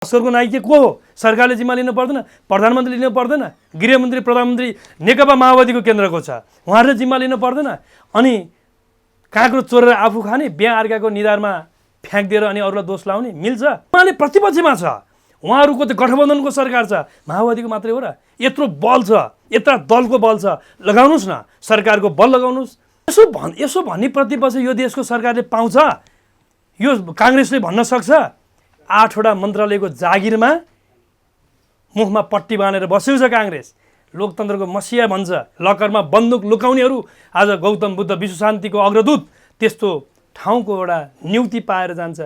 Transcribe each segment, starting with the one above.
असरको नायक को हो? सरकारले जिम्मा लिनु पर्दैन? प्रधानमन्त्री लिनु पर्दैन? गृहमन्त्री प्रधानमन्त्री नेकपा माओवादीको केन्द्रको छ, उहाँहरूले जिम्मा लिनु पर्दैन? अनि काँक्रो चोरेर आफू खाने, बिहा अर्काको निधारमा फ्याँकिदिएर अनि अरूलाई दोष लाउने मिल्छ? उहाँले प्रतिपक्षमा छ, उहाँहरूको त गठबन्धनको सरकार छ, माओवादीको मात्रै हो र? यत्रो बल छ, यत्रा दलको बल छ, लगाउनुहोस् न, सरकारको बल लगाउनुहोस्। यसो भन्ने प्रतिपक्ष यो देशको सरकारले पाउँछ? यो काङ्ग्रेसले भन्न सक्छ 8वटा मन्त्रालयको जागिरमा मुखमा पट्टी बाँधेर बसेको छ काङ्ग्रेस, लोकतन्त्रको मसिया भन्छ, लकरमा बन्दुक लुकाउनेहरू आज गौतम बुद्ध विश्व शान्तिको अग्रदूत त्यस्तो ठाउँको एउटा नियुक्ति पाएर जान्छ।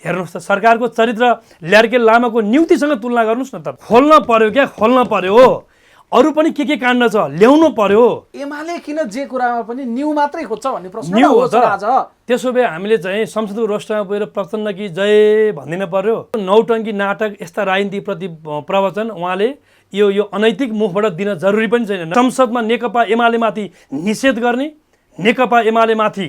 हेर्नुहोस् त, सरकारको चरित्र ल्यार्के लामाको नियुक्तिसँग तुलना गर्नुहोस् न त। खोल्न पर्यो क्या, खोल्न पर्यो, अरू पनि के काण्ड छ ल्याउनु पर्यो। एमाले किन जे कुरामा पनि न्यू मात्रै खोज्छ भन्ने प्रश्न न्यू हो त। आज त्यसो भए हामीले चाहिँ संसदको रोस्टरमा गएर प्रचण्ड कि जय भनिदिनु पर्यो? नौटङ्की नाटक यस्ता राजनीतिक प्रति प्रवचन उहाँले यो अनैतिक मुखबाट दिन जरुरी पनि छैन। संसदमा नेकपा एमालेमाथि निषेध गर्ने, नेकपा एमालेमाथि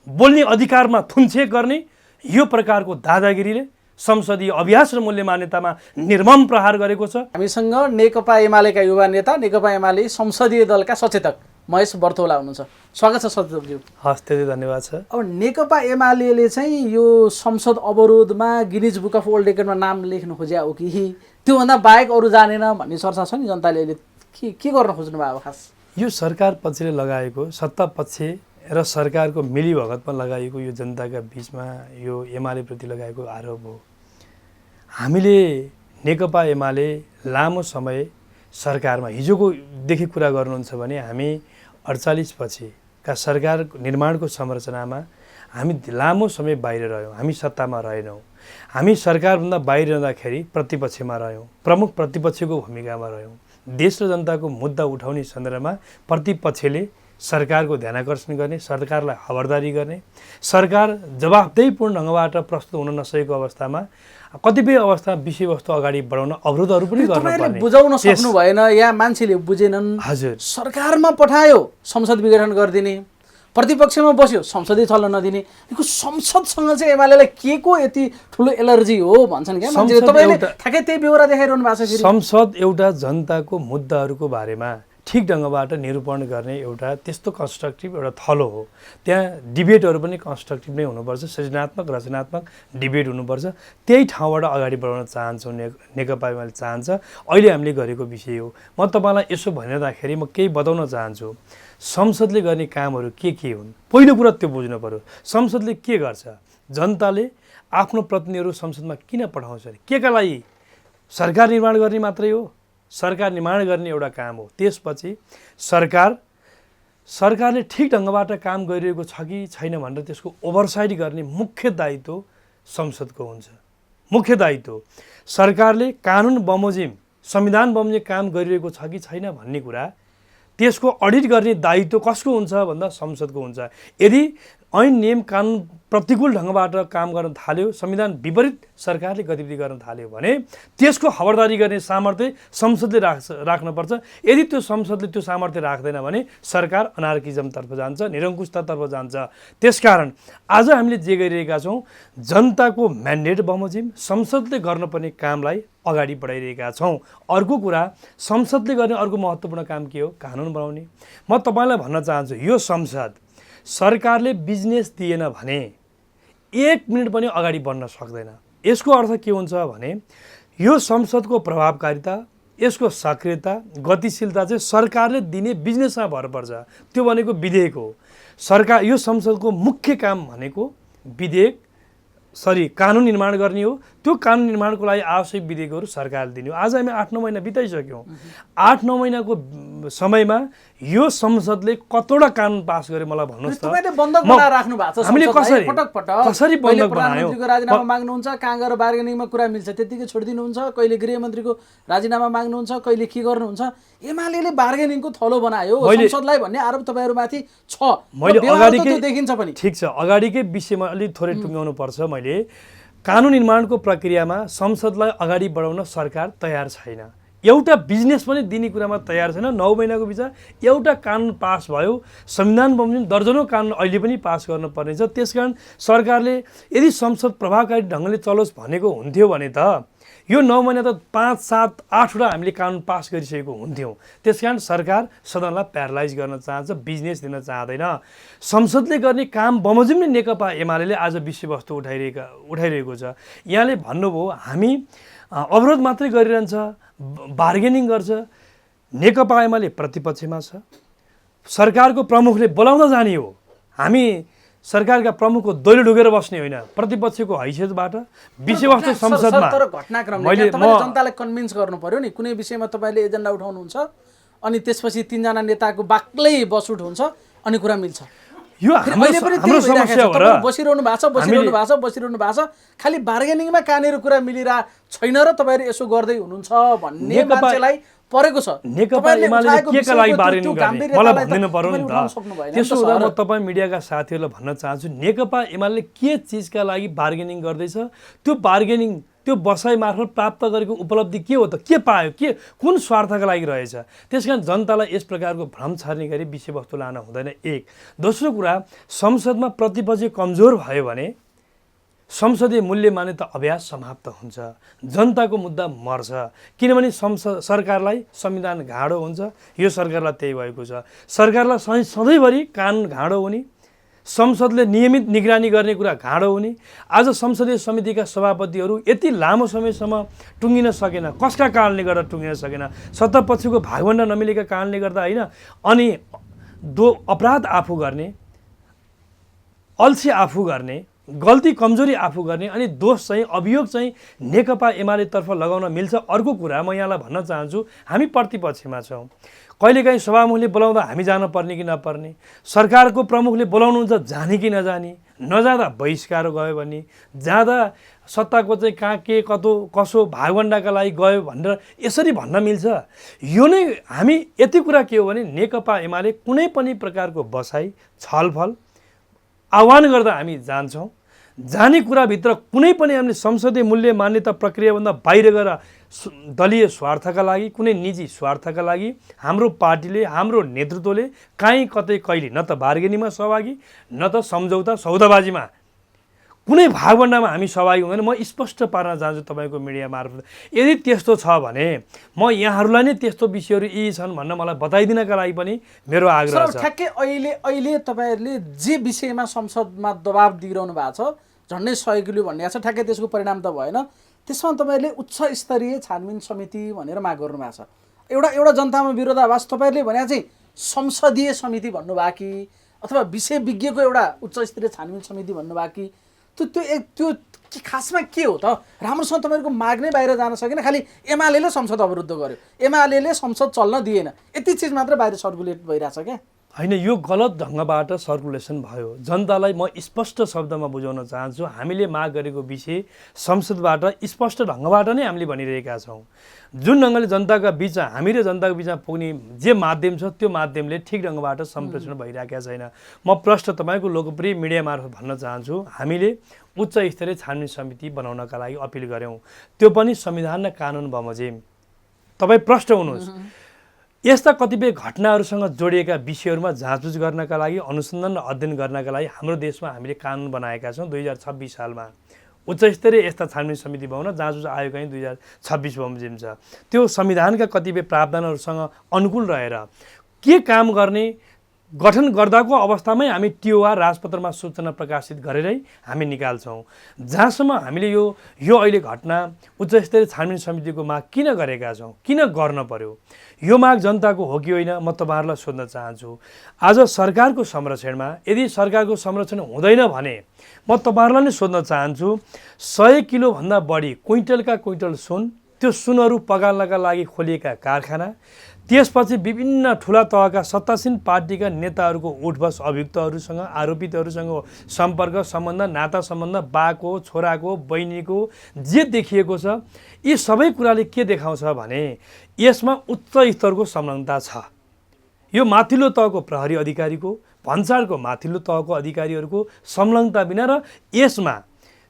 बोल्ने अधिकारमा थुन्छेक गर्ने यो प्रकारको दादागिरीले संसदीय अभ्यास र मूल्य मान्यतामा निर्मम प्रहार गरेको छ। हामीसँग नेकपा एमालेका युवा नेता, नेकपा एमाले संसदीय दलका सचेतक महेश बर्तौला हुनुहुन्छ। स्वागत छ सचेतकज्यू। हस्, धेरै धन्यवाद छ। अब नेकपा एमाले चाहिँ यो संसद अवरोधमा गिनिज बुक अफ वर्ल्ड रेकर्डमा नाम लेख्न खोज्या हो कि त्योभन्दा बाहेक अरू जानेन भन्ने चर्चा छ नि, जनताले अहिले के गर्न खोज्नु भयो? खास यो सरकार पक्षले लगाएको, सत्ता पक्ष र सरकारको मिलीभगतमा लगाएको यो जनताका बिचमा यो एमालेप्रति लगाएको आरोप हो। हामीले नेकपा एमाले लामो समय सरकारमा हिजोकोदेखि कुरा गर्नुहुन्छ भने हामी 48 पछिका सरकार निर्माणको संरचनामा हामी लामो समय बाहिर रह्यौँ, हामी सत्तामा रहेनौँ। हामी सरकारभन्दा बाहिर रहँदाखेरि प्रतिपक्षमा रह्यौँ, प्रमुख प्रतिपक्षको भूमिकामा रह्यौँ। देश र जनताको मुद्दा उठाउने सन्दर्भमा प्रतिपक्षले सरकारको ध्यानाकर्षण गर्ने, सरकारलाई खबरदारी गर्ने, सरकार जवाफदेहीपूर्ण ढङ्गबाट प्रस्तुत हुन नसकेको अवस्थामा कतिपय अवस्था विषयवस्तु अगाडि बढाउन अवरोधहरू पनि गर्नुपर्ने। बुझाउन सक्नु भएन या मान्छेले बुझेनन्? हजुर, सरकारमा पठायो संसद विघटन गरिदिने, प्रतिपक्षमा बस्यो संसदै चल्न नदिने, यो संसदसँग चाहिँ एमालेलाई के को यति ठुलो एलर्जी हो भन्छन् क्या मान्छेले? तपाईँले ठ्याक्कै त्यही बेहोरा देखाइरहनु भएको छ। संसद एउटा जनताको मुद्दाहरूको बारेमा ठिक ढङ्गबाट निरूपण गर्ने एउटा त्यस्तो कन्स्ट्रक्टिभ एउटा थलो हो। त्यहाँ डिबेटहरू पनि कन्स्ट्रक्टिभ नै हुनुपर्छ, सृजनात्मक रचनात्मक डिबेट हुनुपर्छ। त्यही ठाउँबाट अगाडि बढाउन चाहन्छौँ, नेकपा एमाले चाहन्छ। अहिले हामीले गरेको विषय हो। म तपाईँलाई यसो भनिरहँदाखेरि म केही बताउन चाहन्छु। संसदले गर्ने कामहरू के हुन् पहिलो कुरा त्यो बुझ्नु पर्यो। संसदले के गर्छ? जनताले आफ्नो प्रतिनिधिहरू संसदमा किन पठाउँछ? के का लागि? सरकार निर्माण गर्ने मात्रै हो? सरकार निर्माण गर्ने एउटा काम हो। त्यसपछि सरकारले ठिक ढङ्गबाट काम गरिरहेको छ कि छैन भनेर त्यसको ओभरसाइट गर्ने मुख्य दायित्व संसदको हुन्छ। मुख्य दायित्व सरकारले कानुन बमोजिम संविधान बमोजिम काम गरिरहेको छ कि छैन भन्ने कुरा त्यसको अडिट गर्ने दायित्व कसको हुन्छ भन्दा संसदको हुन्छ। यदि ऐन नियम कानुन प्रतिकूल ढङ्गबाट काम गर्न थाल्यो, संविधान विपरीत सरकारले गतिविधि गर्न थाल्यो भने त्यसको खबरदारी गर्ने सामर्थ्य संसदले राख्नुपर्छ। यदि त्यो संसदले त्यो सामर्थ्य राख्दैन भने सरकार अनार्किजमतर्फ जान्छ, निरङ्कुशतातर्फ जान्छ। त्यसकारण आज हामीले जे गरिरहेका छौँ, जनताको म्यान्डेट बमोजिम संसदले गर्नुपर्ने कामलाई अगाडि बढाइरहेका छौँ। अर्को कुरा, संसदले गर्ने अर्को महत्त्वपूर्ण काम के हो? कानुन बनाउने। म तपाईँलाई भन्न चाहन्छु, यो संसद सरकारले बिजनेस दिएन भने 1 मिनट पनि अगाडि बढ्न सक्दैन। यसको अर्थ के हुन्छ भने यो संसदको प्रभावकारिता, यसको सक्रियता, गतिशीलता चाहिँ सरकारले दिने बिजनेसमा भर पर्छ। त्यो भनेको विधेयक हो। सरकार यो संसदको मुख्य काम भनेको कानुन निर्माण गर्ने हो। त्यो कानुन निर्माणको लागि आवश्यक विधेयकहरू सरकारले दिने हो। आज हामी 8-9 महिना बिताइसक्यौँ। 8-9 महिनाको समयमा यो संसदले कतवटा कानुन पास गर्यो मलाई भन्नुहोस् त? हामीले बन्धक बनाएर राख्नु भएको छ। हामीले कसरी बन्धक बनायो? प्रधानमन्त्रीको राजीनामा माग्नुहुन्छ, कहाँ गएर बार्गेनिङमा कुरा मिल्छ त्यतिकै छोडिदिनुहुन्छ, कहिले गृहमन्त्रीको राजीनामा माग्नुहुन्छ, कहिले के गर्नुहुन्छ। एमालेले बार्गेनिङको थलो बनायो संसदलाई भन्ने आरोप तपाईँहरूमाथि छ। मैले अगाडिकै देखिन्छ पनि। ठिक छ, अगाडिकै विषयमा अलिक थोरै टुङ्ग्याउनु पर्छ। मैले कानुन निर्माणको प्रक्रियामा संसदलाई अगाडि बढाउन सरकार तयार छैन। एउटा बिजनेस पनि दिने कुरामा तयार छैन। 9 महिनाको बिच एउटा कानुन पास भयो, संविधान बमोजिम दर्जनौं कानुन अहिले पनि पास गर्नुपर्ने छ। त्यसकारण सरकारले यदि संसद प्रभावकारी ढङ्गले चलोस् भनेको हुन्थ्यो भने त यो 9 महिना त 5, 7, 8वटा हामीले कानुन पास गरिसकेको हुन्थ्यौँ। त्यसकारण सरकार सदनलाई प्यारालाइज गर्न चाहन्छ, बिजनेस दिन चाहँदैन। संसदले गर्ने काम बमोजिम नै नेकपा एमाले आज विषयवस्तु उठाइरहेको छ। यहाँले भन्नुभयो हामी अवरोध मात्रै गरिरहन्छ, बार्गेनिङ गर्छ। नेकपा एमाले प्रतिपक्षमा छ, सरकारको प्रमुखले बोलाउँदा जाने हो। हामी सरकारका प्रमुखको दैलो ढुकेर बस्ने होइन, प्रतिपक्षको हैसियतबाट विषयवस्तु संसदमा तर घटनाक्रमले तपाईले जनतालाई कन्भिन्स गर्नु पर्यो नि। कुनै विषयमा तपाईले एजेन्डा उठाउनुहुन्छ अनि त्यसपछि 3 जना नेताको बाक्लै बसउट हुन्छ अनि कुरा मिल्छ। यो हाम्रो समस्या हो र बसिरहनु भएको छ खालि बार्गेनिङमा कहाँनिर कुरा मिलिरा छैन र तपाईहरु यसो गर्दै हुनुहुन्छ भन्ने मान्छेलाई परेको छ। नेकपा एमाले के का लागि बार्गेनिङ गर्ने मलाई भन्दिनु पर्यो नि त। त्यसो हुँदा म तपाईँ मिडियाका साथीहरूलाई भन्न चाहन्छु, नेकपा एमाले के चिजका लागि बार्गेनिङ गर्दैछ, त्यो बार्गेनिङ त्यो बसाइ मार्फत प्राप्त गरेको उपलब्धि के हो त, के पायो, के कुन स्वार्थका लागि रहेछ। त्यसकारण जनतालाई यस प्रकारको भ्रम छर्ने गरी विषयवस्तु लान हुँदैन। एक दोस्रो कुरा, संसदमा प्रतिपक्ष कमजोर भयो भने संसदीय मूल्य मान्यता अभ्यास समाप्त हुन्छ, जनताको मुद्दा मर्छ। किनभने सरकारलाई संविधान घाँडो हुन्छ। यो सरकारलाई त्यही भएको छ। सरकारलाई सधैँभरि कानुन घाँडो हुने, संसदले नियमित निगरानी गर्ने कुरा घाँडो हुने। आज संसदीय समितिका सभापतिहरू यति लामो समयसम्म टुङ्गिन सकेन, कसका कारणले गर्दा टुङ्गिन सकेन, सत्तापक्षको भागभण्डा नमिलेका कारणले गर्दा होइन। अनि अपराध आफू गर्ने, अल्छी आफू गर्ने, गल्ती कमजोरी आफू गर्ने, अनि दोष चाहिँ अभियोग चाहिँ नेकपा एमाले तर्फ लगाउन मिल्छ। अर्को कुरा म यहाँलाई भन्न चाहन्छु, हामी प्रतिपक्षमा छौँ। कहिलेकाहीँ सभामुखले बोलाउँदा हामी जान पर्ने कि नपर्ने, सरकारको प्रमुखले बोलाउनुहुन्छ जाने कि नजाने, नजाँदा बहिष्कार गयो भने, जाँदा सत्ताको चाहिँ कहाँ के कतो कसो भागभण्डाका लागि गयो भनेर यसरी भन्न मिल्छ। यो नै हामी यति कुरा के हो भने नेकपा एमाले कुनै पनि प्रकारको बसाइ छलफल आह्वान गर्दा हामी जान्छौँ। जाने कुराभित्र कुनै पनि हामीले संसदीय मूल्य मान्यता प्रक्रियाभन्दा बाहिर गएर दलीय स्वार्थका लागि, कुनै निजी स्वार्थका लागि हाम्रो पार्टीले, हाम्रो नेतृत्वले काहीँ कतै कहिले न त बार्गेनिङमा सहभागी, न त सम्झौता सौदाबाजीमा कुनै भागभण्डामा हामी सहभागी हुँदैन। म स्पष्ट पार्न चाहन्छु तपाईँको मिडिया मार्फत। यदि त्यस्तो छ भने म यहाँहरूलाई नै त्यस्तो विषयहरू यी छन् भन्न मलाई बताइदिनका लागि पनि मेरो आग्रह छ। ठ्याक्कै अहिले तपाईँहरूले जे विषयमा संसदमा दबाब दिइरहनु भएको छ, झन्डै 100 किलो भन्ने छ, ठ्याक्कै त्यसको परिणाम त भएन। त्यसमा तपाईँहरूले उच्च स्तरीय छानबिन समिति भनेर माग गर्नुभएको छ। एउटा जनतामा विरोधाभास तपाईँहरूले भने चाहिँ संसदीय समिति भन्नुभयो कि अथवा विषय विज्ञको एउटा उच्च स्तरीय छानबिन समिति भन्नुभयो कि त्यो खासमा के हो त? राम्रोसँग तपाईँहरूको माग नै बाहिर जान सकेन, खालि एमाले संसद अवरुद्ध गर्यो, एमाले संसद चल्न दिएन, यति चिज मात्र बाहिर सर्कुलेट भइरहेछ क्या। होइन, यो गलत ढङ्गबाट सर्कुलेसन भयो। जनतालाई म स्पष्ट शब्दमा बुझाउन चाहन्छु, हामीले माग गरेको विषय संसदबाट स्पष्ट ढङ्गबाट नै हामीले भनिरहेका छौँ। जुन ढङ्गले जनताका बिचमा, हामी र जनताको बिचमा पुग्ने जे माध्यम छ त्यो माध्यमले ठिक ढङ्गबाट सम्प्रेषण भइरहेका छैन। म प्रश्न तपाईँको लोकप्रिय मिडिया मार्फत भन्न चाहन्छु, हामीले उच्च स्तरीय छानबिन समिति बनाउनका लागि अपिल गऱ्यौँ, त्यो पनि संविधान र कानुन बमोजिम। तपाईँ प्रश्न हुनुहोस्, यस्ता कतिपय घटनाहरूसँग जोडिएका विषयहरूमा जाँचबुझ गर्नका लागि, अनुसन्धान र अध्ययन गर्नका लागि हाम्रो देशमा हामीले कानुन बनाएका छौँ। 2026 सालमा उच्च स्तरीय यस्ता छानबिन समिति भवन, जाँचबुझ आयोग चाहिँ 2026 बमोजिम छ। त्यो संविधानका कतिपय प्रावधानहरूसँग अनुकूल रहेर के काम गर्ने गठन गर्दाको अवस्थामै हामी टिओआर राजपत्रमा सूचना प्रकाशित गरेरै हामी निकाल्छौँ। जहाँसम्म हामीले यो अहिले घटना उच्च स्तरीय छानबिन समितिको माग किन गरेका छौँ, किन गर्न पर्यो, यो माग जनताको हो कि होइन, म तपाईँहरूलाई सोध्न चाहन्छु। आज सरकारको संरक्षणमा यदि सरकारको संरक्षण हुँदैन भने म तपाईँहरूलाई नै सोध्न चाहन्छु, 100 किलोभन्दा बढी क्विन्टलका क्विन्टल सुन, त्यो सुनहरू पगाल्नका लागि खोलिएका कारखाना, त्यसपछि विभिन्न ठुला तहका सत्तासीन पार्टीका नेताहरूको उठबस अभियुक्तहरूसँग, आरोपितहरूसँग सम्पर्क सम्बन्ध, नाता सम्बन्ध, बाको, छोराको, बहिनीको जे देखिएको छ, यी सबै कुराले के देखाउँछ भने यसमा उच्च स्तरको संलग्नता छ। यो माथिल्लो तहको प्रहरी अधिकारीको, भन्सारको माथिल्लो तहको अधिकारीहरूको संलग्नता बिना र यसमा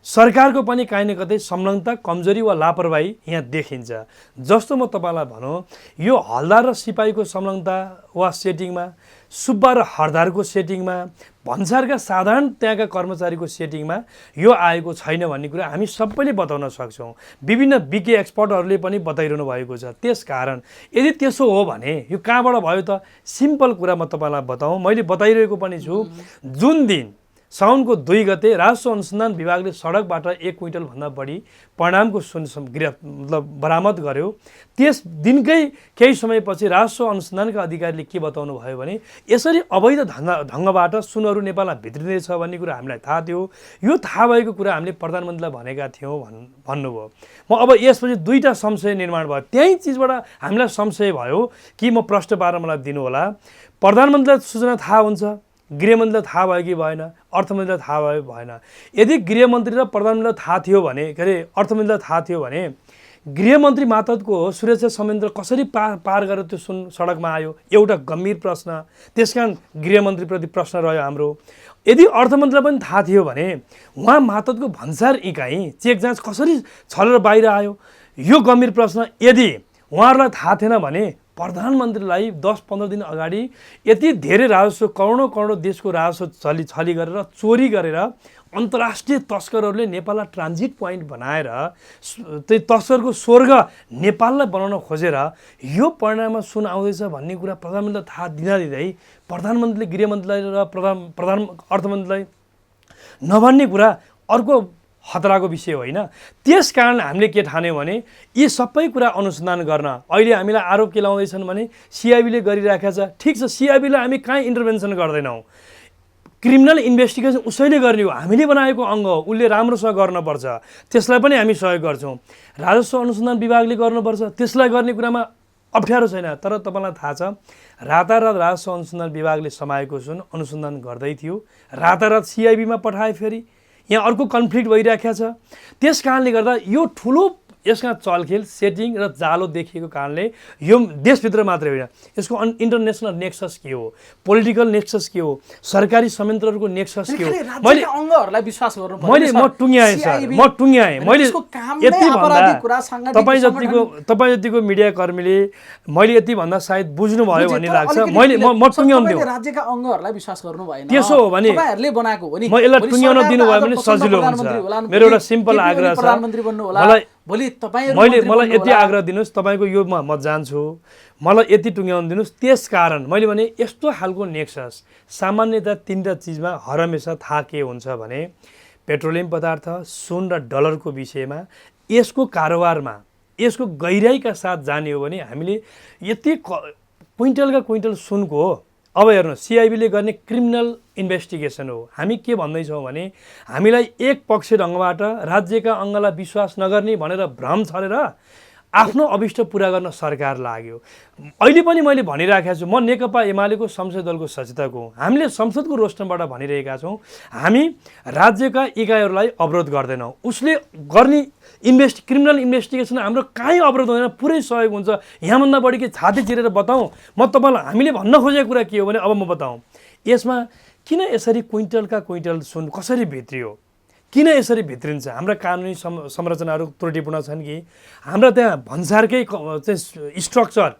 सरकारको पनि काहीँ न कतै संलग्नता, कमजोरी वा लापरवाही यहाँ देखिन्छ। जस्तो म तपाईँलाई भनौँ, यो हलदार र सिपाहीको संलग्नता वा सेटिङमा, सुब्बा र हरदारको सेटिङमा, भन्सारका साधारण त्यहाँका कर्मचारीको सेटिङमा यो आएको छैन भन्ने कुरा हामी सबैले बताउन सक्छौँ। विभिन्न विज्ञ एक्सपर्टहरूले पनि बताइरहनु भएको छ। त्यसकारण यदि त्यसो हो भने यो कहाँबाट भयो त? सिम्पल कुरा म तपाईँलाई बताउँ, मैले बताइरहेको पनि छु। जुन दिन साउनको 2 गते राजस्व अनुसन्धान विभागले सडकबाट 1 क्विन्टलभन्दा बढी परिणामको सुन मतलब बरामद गर्यो, त्यस दिनकै केही समयपछि राजस्व अनुसन्धानका अधिकारीले के बताउनु भयो भने यसरी अवैध ढङ्गबाट सुनहरू नेपालमा भित्रिँदैछ भन्ने कुरा हामीलाई थाहा थियो। यो थाहा भएको कुरा हामीले प्रधानमन्त्रीलाई भनेका थियौँ भन्नुभयो। म अब यसपछि 2टा संशय निर्माण भयो। त्यही चिजबाट हामीलाई संशय भयो कि म प्रश्न पारेर मलाई दिनुहोला। प्रधानमन्त्रीलाई सूचना थाहा हुन्छ, गृहमन्त्रीलाई थाहा भयो कि भएन, अर्थमन्त्रीलाई थाहा भयो भएन? यदि गृहमन्त्री र प्रधानमन्त्रीलाई थाहा थियो भने, के अरे अर्थमन्त्रीलाई थाहा थियो भने गृहमन्त्री मातहतको सुरक्षा संयन्त्र कसरी पार गरेर त्यो सुन सडकमा आयो? एउटा गम्भीर प्रश्न। त्यसकारण गृहमन्त्रीप्रति प्रश्न रह्यो हाम्रो। यदि अर्थमन्त्रीलाई पनि थाहा थियो भने उहाँ मातहतको भन्सार इकाइ चेक जाँच कसरी छलेर बाहिर आयो? यो गम्भीर प्रश्न। यदि उहाँहरूलाई थाहा थिएन भने प्रधानमन्त्रीलाई 10-15 दिन अगाडि यति धेरै राजस्व, करोडौँ देशको राजस्व छली गरेर चोरी गरेर अन्तर्राष्ट्रिय तस्करहरूले नेपाललाई ट्रान्जिट पोइन्ट बनाएर त्यही तस्करको स्वर्ग नेपाललाई बनाउन खोजेर यो परिणाममा सुन आउँदैछ भन्ने कुरा प्रधानमन्त्रीलाई थाहा दिँदै प्रधानमन्त्रीले गृहमन्त्रीलाई र प्रधान अर्थमन्त्रीलाई नभन्ने कुरा अर्को खतराको विषय होइन। त्यसकारण हामीले के ठान्यौँ भने यी सबै कुरा अनुसन्धान गर्न अहिले हामीलाई आरोप के लाउँदैछन् भने सिआइबीले गरिराखेको छ। ठिक छ, सिआइबीलाई हामी कहीँ इन्टरभेन्सन गर्दैनौँ। क्रिमिनल इन्भेस्टिगेसन उसैले गर्ने हो, हामीले बनाएको अङ्ग हो, उसले राम्रोसँग गर्नुपर्छ, त्यसलाई पनि हामी सहयोग गर्छौँ। राजस्व अनुसन्धान विभागले गर्नुपर्छ, त्यसलाई गर्ने कुरामा अप्ठ्यारो छैन। तर तपाईँलाई थाहा छ रातारात राजस्व अनुसन्धान विभागले समाएको सुन अनुसन्धान गर्दै थियो, रातारात सिआइबीमा पठाए। फेरि यहाँ अर्को कन्फ्लिक्ट भइरहेको छ। त्यस कारणले गर्दा यो ठुलो यसका चलखेल, सेटिङ र जालो देखिएको कारणले यो देशभित्र मात्रै होइन, यसको इन्टरनेसनल नेक्सस के हो, पोलिटिकल नेक्सस के हो, सरकारी संयन्त्रहरूको नेक्सस के हो? मैले अङ्गहरूलाई विश्वास गर्नु पर्छ। म टुङ्ग्याएँ सर, म टुङ्ग्याएँ। मैले यति भन्दा तपाईँ जतिको मिडियाकर्मीले मैले यति भन्दा सायद बुझ्नुभयो भन्ने लाग्छ। म टुङ्ग्याउँदिनँ। राज्यका अङ्गहरूलाई विश्वास गर्नु भएन। त्यसो हो भने तपाईहरुले बनाएको हो नि, म यसलाई टुङ्ग्याउन दिनुभयो भने सजिलो हुन्छ। मेरो एउटा सिम्पल आग्रह छ, प्रधानमन्त्री बन्नु होला। मलाई यति आग्रह दिनुहोस्, तपाईँको यो म जान्छु, मलाई यति टुङ्ग्याउनु दिनुहोस्। त्यसकारण मैले भने यस्तो खालको नेक्सस सामान्यतः 3टा चिजमा हरहमेशा थाहा के हुन्छ भने पेट्रोलियम पदार्थ, सुन र डलरको विषयमा यसको कारोबारमा यसको गहिराइका साथ जाने हो भने हामीले यति क्विन्टलका क्विन्टल सुनको अब हेर्नुहोस् सिआइबीले गर्ने क्रिमिनल इन्भेस्टिगेसन हो। हामी के भन्दैछौँ भने हामीलाई एक पक्ष ढङ्गबाट राज्यका अङ्गलाई विश्वास नगर्ने भनेर भ्रम छरेर आफ्नो अभिष्ट पुरा गर्न सरकार लाग्यो। अहिले पनि मैले भनिराखेको छु, म नेकपा एमालेको संसदीय दलको सचेतक हुँ। हामीले संसदको रोस्टरबाट भनिरहेका छौँ हामी राज्यका इकाइहरूलाई अवरोध गर्दैनौँ। उसले गर्ने क्रिमिनल इन्भेस्टिगेसन हाम्रो कहीँ अवरोध हुँदैन, पुरै सहयोग हुन्छ। यहाँभन्दा बढी के छाती चिरेर बताउँ? म तपाईँलाई हामीले भन्न खोजेको कुरा के हो भने अब म बताउँ, यसमा किन यसरी क्विन्टलका क्विन्टल सुन कसरी भित्रियो, किन यसरी भित्रिन्छ? हाम्रा कानुनी संरचनाहरू त्रुटिपूर्ण छन् कि हाम्रा त्यहाँ भन्सारकै स्ट्रक्चर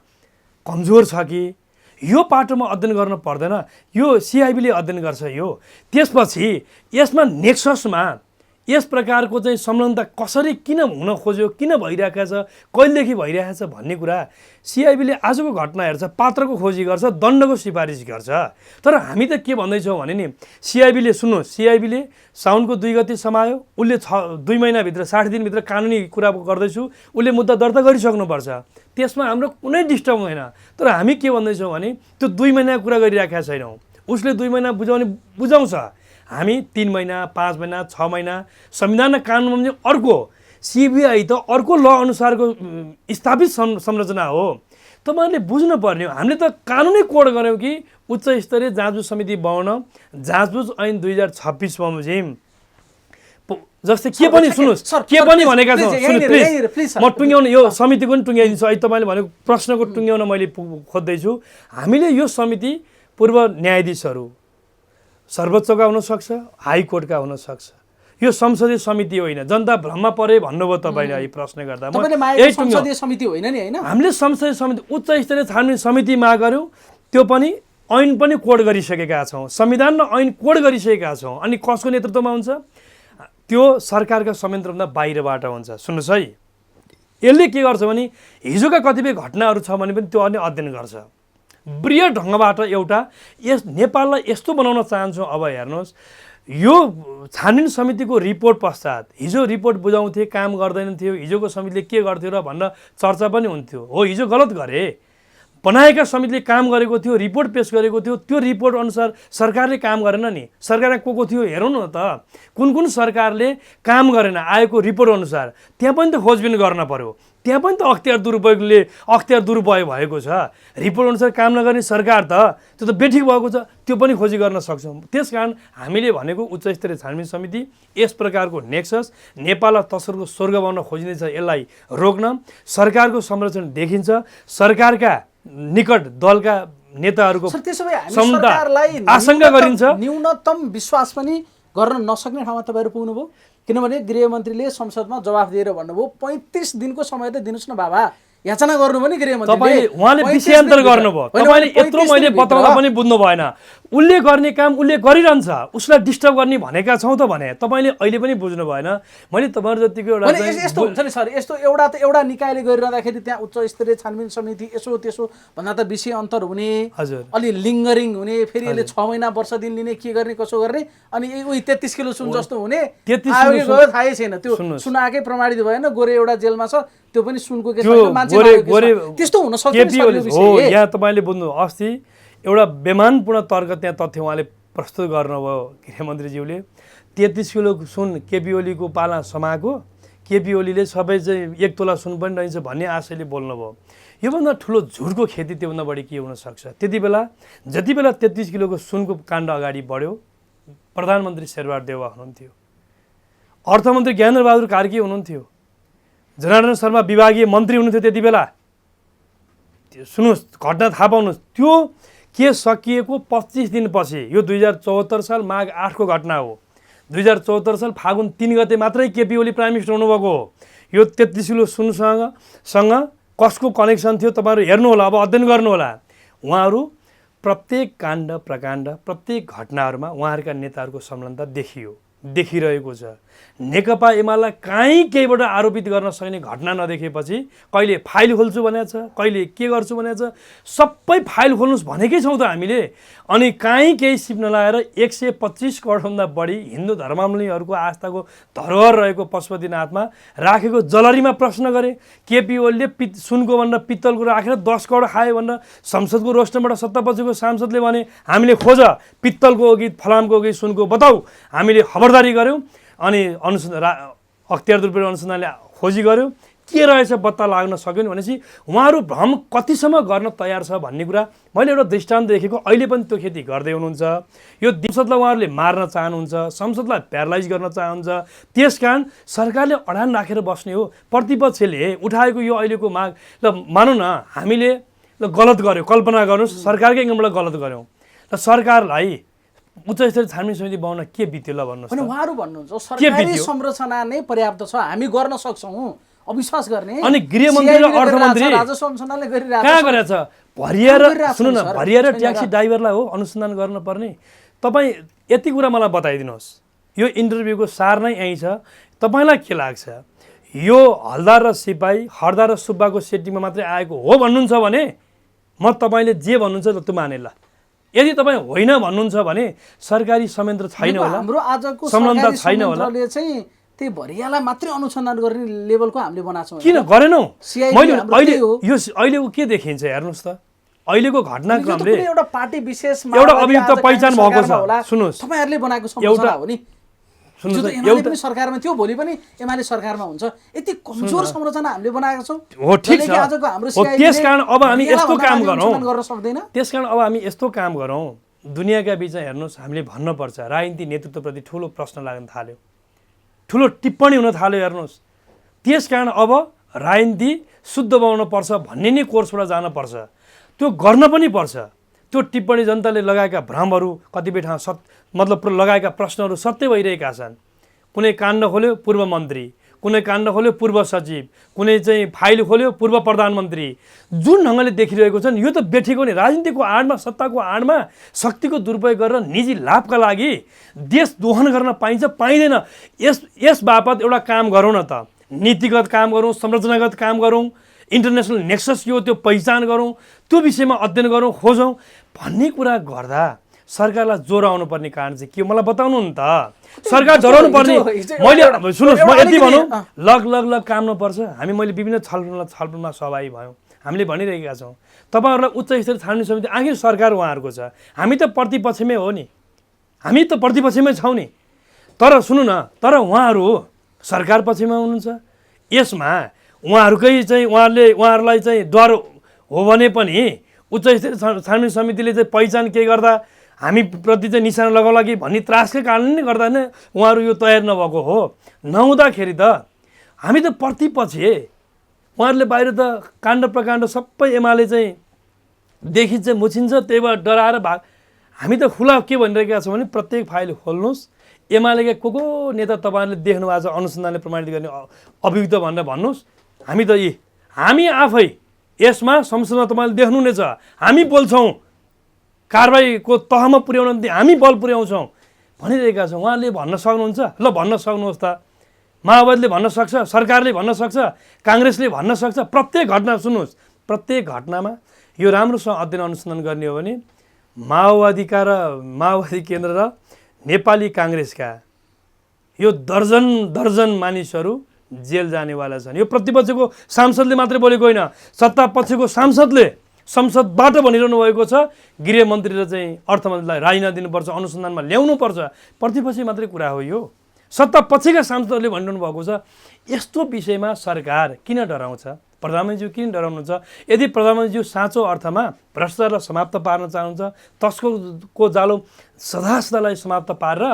कमजोर छ कि? यो पाटोमा अध्ययन गर्न पर्दैन, यो सिआइबीले अध्ययन गर्छ। यो त्यसपछि यसमा नेक्ससमा यस प्रकारको चाहिँ संलग्नता कसरी किन हुन खोज्यो, किन भइरहेको छ, कहिलेदेखि भइरहेको छ भन्ने कुरा सिआइबीले आजको घटना हेर्छ, पात्रको खोजी गर्छ, दण्डको सिफारिस गर्छ। तर हामी त के भन्दैछौँ भने नि सिआइबीले सुन्नु, सिआइबीले साउनको 2 गते समायो, उसले 2 महिनाभित्र 60 दिनभित्र कानुनी कुरा गर्दैछु, उसले मुद्दा दर्ता गरिसक्नुपर्छ। त्यसमा हाम्रो कुनै डिस्टर्ब हुँदैन। तर हामी के भन्दैछौँ भने त्यो 2 महिनाको कुरा गरिराखेका छैनौँ। उसले 2 महिना बुझाउने बुझाउँछ, हामी 3 महिना, 5 महिना, 6 महिना संविधान र कानुनमा पनि अर्को। सिबिआई त अर्को ल अनुसारको स्थापित संरचना हो। तपाईँहरूले बुझ्नुपर्ने हो, हामीले त कानुनै कोड गऱ्यौँ कि उच्च स्तरीय जाँचबुझ समिति बनाउन, जाँचबुझ ऐन 2026 बमोजिम जस्तै के पनि सुन्नुहोस्, के पनि भनेका छौँ। प्लिज म टुङ्ग्याउनु, यो समितिको पनि टुङ्ग्याइदिन्छु। अहिले तपाईँले भनेको प्रश्नको टुङ्ग्याउन मैले खोज्दैछु। हामीले यो समिति पूर्व न्यायाधीशहरू सर्वोच्चका हुनसक्छ, हाइकोर्टका हुनसक्छ, यो संसदीय समिति होइन, जनता भ्रममा परे भन्नुभयो तपाईँले अहिले प्रश्न गर्दा। तपाईँले मागेको संसदीय समिति होइन नि, होइन? हामीले संसदीय समिति, उच्च स्तरीय छानबिन समिति माग गर्यौँ, त्यो पनि ऐन पनि कोड गरिसकेका छौँ, संविधान र ऐन कोड गरिसकेका छौँ। अनि कसको नेतृत्वमा हुन्छ? त्यो सरकारका संयन्त्रभन्दा बाहिरबाट हुन्छ। सुन्नुहोस् है, यसले के गर्छ भने हिजोका कतिपय घटनाहरू छ भने पनि त्यो अनि अध्ययन गर्छ। बृहत ढङ्गबाट एउटा नेपाललाई यस्तो बनाउन चाहन्छौँ। अब हेर्नुहोस्, यो छानबिन समितिको रिपोर्ट पश्चात हिजो रिपोर्ट बुझाउँथे, काम गर्दैन थियो, हिजोको समितिले के गर्थ्यो र भनेर चर्चा पनि हुन्थ्यो। हो, हिजो गलत गरे, बनाएका समितिले काम गरेको थियो, रिपोर्ट पेश गरेको थियो, त्यो रिपोर्ट अनुसार सरकारले काम गरेन नि। सरकारमा को थियो हेरौँ न त, कुन कुन सरकारले काम गरेन आएको रिपोर्ट अनुसार, त्यहाँ पनि त खोजबिन गर्न पर्यो। त्यहाँ पनि त अख्तियार दुरुपयोग भएको छ। रिपोर्ट अनुसार काम नगर्ने सरकार त त्यो त बेठिक भएको छ, त्यो पनि खोजी गर्न सक्छौँ। त्यसकारण हामीले भनेको उच्च स्तरीय छानबिन समिति यस प्रकारको नेक्सस नेपाललाई तस्करको स्वर्ग बनाउन खोजिँदैछ, यसलाई रोक्न सरकारको संरक्षण देखिन्छ। सरकारका निकट दलका नेताहरूको आशंका गरिन्छ। न्यूनतम विश्वास पनि गर्न नसक्ने ठाउँमा तपाईँहरू पुग्नुभयो, किनभने गृहमन्त्रीले संसदमा जवाफ दिएर भन्नुभयो 35 दिनको समय त दिनुहोस् न बाबा, याचना गर्नुभयो नि गृहमन्त्रीले। उहाँले विषयान्तर गर्नुभयो, तपाईँले यत्रो मैले बताउँदा पनि बुझ्नु भएन। उसले गर्ने काम उसले गरिरहन्छ, उसलाई डिस्टर्ब गर्ने भनेका छौँ त भने तपाईँले अहिले पनि बुझ्नु भएन। मैले तपाईँहरू जतिको एउटा यस्तो हुन्छ नि सर, यस्तो एउटा निकायले गरिरहँदाखेरि त्यहाँ उच्च स्तरीय छानबिन समिति यसो त्यसो भन्दा त विषय अन्तर हुने, अलि लिङ्गरिङ हुने, फेरि यसले 6 महिना वर्ष दिन लिने, के गर्ने कसो गर्ने, अनि उही 33 किलो सुन जस्तो हुने, आयो गयो थाहै छैन। त्यो सुन आएकै प्रमाणित भएन, गोरे एउटा जेलमा छ, त्यो पनि सुनको केसमा मान्छे त्यस्तो हुन सक्छ। यहाँ तपाईँले बुझ्नु, अस्ति एउटा बेमानपूर्ण तर्क त्यहाँ तथ्य उहाँले प्रस्तुत गर्नुभयो गृहमन्त्रीज्यूले। 33 किलो सुन केपी ओलीको पाला समाएको, केपी ओलीले सबै चाहिँ 1 तोला सुन पनि रहन्छ भन्ने आशयले बोल्नुभयो। योभन्दा ठुलो झुटको खेती त्योभन्दा बढी के हुनसक्छ? जति बेला 33 किलोको सुनको काण्ड अगाडि बढ्यो, प्रधानमन्त्री शेरबहादुर देउवा हुनुहुन्थ्यो, अर्थमन्त्री ज्ञानेन्द्रबहादुर कार्की हुनुहुन्थ्यो, जनार्दन शर्मा विभागीय मन्त्री हुनुहुन्थ्यो त्यति बेला। सुन्नुहोस्, घटना थाहा पाउनुहोस्, त्यो के सकिएको 25 दिनपछि, यो 2074 साल माघ 8 को घटना हो। 2074 साल फागुन 3 गते मात्रै केपी ओली प्राइम मिनिस्टर हुनुभएको हो। यो 33 किलो सुनसँग कसको कनेक्सन थियो तपाईँहरू हेर्नु होला, अब अध्ययन गर्नु होला। उहाँहरू प्रत्येक काण्ड प्रकाण्ड प्रत्येक घटनाहरूमा उहाँहरूका नेताहरूको संलग्नता देखिरहेको छ। नेकपा एमालेलाई काहीँ केहीबाट आरोपित गर्न सक्ने घटना नदेखेपछि कहिले फाइल खोल्छु भनेको छ, कहिले के गर्छु भनेको छ, सबै फाइल खोल्नुहोस् भनेकै छौँ त हामीले। अनि काहीँ केही सिप नलाएर 125 करोडभन्दा बढी हिन्दू धर्मावलम्बीहरूको आस्थाको धरोहर रहेको पशुपतिनाथमा राखेको जलरीमा प्रश्न गरे। केपी ओलीले सुनको भनेर पित्तलको राखेर 10 करोड खायो भनेर संसदको रोस्टरबाट सत्तापक्षको सांसदले भने हामीले खोज पित्तलको हो कि फलामको हो कि सुनको बताऊ, हामीले खबरदारी गऱ्यौँ। अनि अख्तियार दुरुपयोग अनुसन्धानले खोजी गर्यो, के रहेछ बत्ता लाग्न सक्यो नि भनेपछि उहाँहरू भ्रम कतिसम्म गर्न तयार छ भन्ने कुरा मैले एउटा दृष्टान्त देखेको। अहिले पनि त्यो खेती गर्दै हुनुहुन्छ। यो संसदलाई उहाँहरूले मार्न चाहनुहुन्छ, संसदलाई प्यारालाइज गर्न चाहनुहुन्छ। त्यसकारण सरकारले अडान राखेर बस्ने हो। प्रतिपक्षले उठाएको यो अहिलेको माग, ल मानौँ न हामीले गलत गर्यो, कल्पना गर्नुहोस् सरकारकै एङ्गलबाट गलत गऱ्यौँ, र सरकारलाई उच्च स्तरीय छानबिन समिति बनाउन के बित्यो ल भन्नुहोस्। अनि उहाँहरू भन्नुहुन्छ सरकारी संरचना नै पर्याप्त छ, हामी गर्न सक्छौँ, अविश्वास गर्ने। अनि गृहमन्त्री र अर्थमन्त्री राजस्व अनुसन्धानले गरिरहेको कहाँ गरेछ? भरिया र सुन्नु न, भरिया र ट्याक्सी ड्राइभरलाई हो अनुसन्धान गर्न पर्ने। तपाईँ यति कुरा मलाई बताइदिनुहोस्, यो इन्टरभ्यूको सार नै यहीँ छ। तपाईँलाई के लाग्छ यो हलदार र सिपाही, हरदार र सुब्बाको सेटिङमा मात्रै आएको हो भन्नुहुन्छ भने म तपाईँले जे भन्नुहुन्छ त्यो माने ल। यदि तपाईँ होइन भन्नुहुन्छ भने सरकारी संयन्त्र छैन होला, हाम्रो आजको संलग्नता छैन होला, चाहिँ त्यही भरियालाई मात्रै अनुसन्धान गर्ने लेभलको हामीले बनाएको छौँ। किन गरेनौ? मैले अहिले के देखिन्छ हेर्नुहोस् त, अहिलेको घटनाक्रमले एउटा पार्टी विशेषमा एउटा अभियुक्त पहिचान भएको छ। सुन्नुहोस्, तपाईहरुले बनाएको संरचना हो नि, सुन्नुहोस् एमाले पनि सरकारमा थियो, भोलि पनि एमाले सरकारमा हुन्छ। यति कमजोर संरचना हामीले बनाएको छौँ। हो ठीक छ, हो त्यसकारण अब हामी यस्तो काम गरौँ, त्यसकारण अब हामी यस्तो काम गरौँ, दुनियाँका बिचमा हेर्नुहोस् हामीले भन्नुपर्छ राजनीति नेतृत्वप्रति ठुलो प्रश्न लाग्न थाल्यो, ठुलो टिप्पणी हुन थाल्यो हेर्नुहोस्। त्यसकारण अब राजनीति शुद्ध बनाउनु पर्छ भन्ने नै कोर्सबाट जानुपर्छ, त्यो गर्न पनि पर्छ। त्यो टिप्पणी जनताले लगाएका भ्रमहरू कतिपय ठाउँ लगाएका प्रश्नहरू सत्य भइरहेका छन्। कुनै काण्ड खोल्यो पूर्व मन्त्री, कुनै काण्ड खोल्यो पूर्व सचिव, कुनै चाहिँ फाइल खोल्यो पूर्व प्रधानमन्त्री। जुन ढङ्गले देखिरहेको छन् यो त बेठीको नि राजनीतिको आडमा, सत्ताको आडमा शक्तिको दुरुपयोग गरेर निजी लाभका लागि देश दोहन गर्न पाइन्छ पाइँदैन। यस बापत एउटा काम गरौँ न त, नीतिगत काम गरौँ, संरचनागत काम गरौँ, इन्टरनेसनल नेक्सस के हो त्यो पहिचान गरौँ, त्यो विषयमा अध्ययन गरौँ, खोजौँ भन्ने कुरा गर्दा सरकारलाई ज्वरो आउनु पर्ने कारण चाहिँ के मलाई बताउनु नि त। सरकार डराउनु पर्ने, मैले सुन्नुहोस् म यति भनौँ, लग लग लग काम नपर्छ। मैले विभिन्न छलफलमा सहभागी भयौँ, हामीले भनिरहेका छौँ तपाईँहरूलाई उच्च स्तरीय छानबिन समिति, आखिर सरकार उहाँहरूको छ, हामी त प्रतिपक्षमै हो नि, हामी त प्रतिपक्षमै छौँ नि। तर सुन्नु न, तर उहाँहरू सरकार पक्षमा हुनुहुन्छ। यसमा उहाँहरूकै चाहिँ उहाँहरूलाई चाहिँ डर हो भने पनि उच्च स्तरीय छानबिन समितिले चाहिँ पहिचान के गर्दा हामी प्रति चाहिँ निशाना लगाउला कि भन्ने त्रासकै कारणले गर्दा नै उहाँहरू यो तयार नभएको हो। नहुँदाखेरि त हामी त प्रतिपक्ष, उहाँहरूले बाहिर त काण्ड प्रकाण्ड सबै एमाले चाहिँ देखिन्छ मुछिन्छ, त्यही भएर डराएर भाग। हामी त खुला के भनिरहेका छौँ भने प्रत्येक फाइल खोल्नुहोस्, एमालेका को नेता तपाईँहरूले देख्नु भएको छ अनुसन्धानले प्रमाणित गर्ने अभियुक्त भनेर भन्नुहोस्। हामी त हामी आफै यसमा संसदमा तपाईँले देख्नु नै छ, हामी बोल्छौँ, कारबाहीको तहमा पुर्याउन निम्ति हामी बल पुर्याउँछौँ भनिरहेका छौँ। उहाँले भन्न सक्नुहुन्छ, ल भन्न सक्नुहोस् त। माओवादीले भन्न सक्छ, सरकारले भन्न सक्छ, काङ्ग्रेसले भन्न सक्छ। प्रत्येक घटना सुन्नुहोस्, प्रत्येक घटनामा यो राम्रोसँग अध्ययन अनुसन्धान गर्ने हो भने माओवादीका र माओवादी केन्द्र र नेपाली काङ्ग्रेसका यो दर्जन मानिसहरू जेल जानेवाला छन्। यो प्रतिपक्षको सांसदले मात्रै बोलेको होइन, सत्ता पक्षको सांसदले संसदबाट भनिरहनु भएको छ गृहमन्त्री र चाहिँ अर्थमन्त्रीलाई राजीनामा दिनुपर्छ, अनुसन्धानमा ल्याउनुपर्छ। प्रतिपक्ष मात्रै कुरा हो यो, सत्ता पक्षका सांसदहरूले भनिरहनु भएको छ। यस्तो विषयमा सरकार किन डराउँछ, प्रधानमन्त्रीज्यू किन डराउनुहुन्छ? यदि प्रधानमन्त्रीज्यू साँचो अर्थमा भ्रष्टाचारलाई समाप्त पार्न चाहनुहुन्छ, तस्करको जालो सदालाई समाप्त पारेर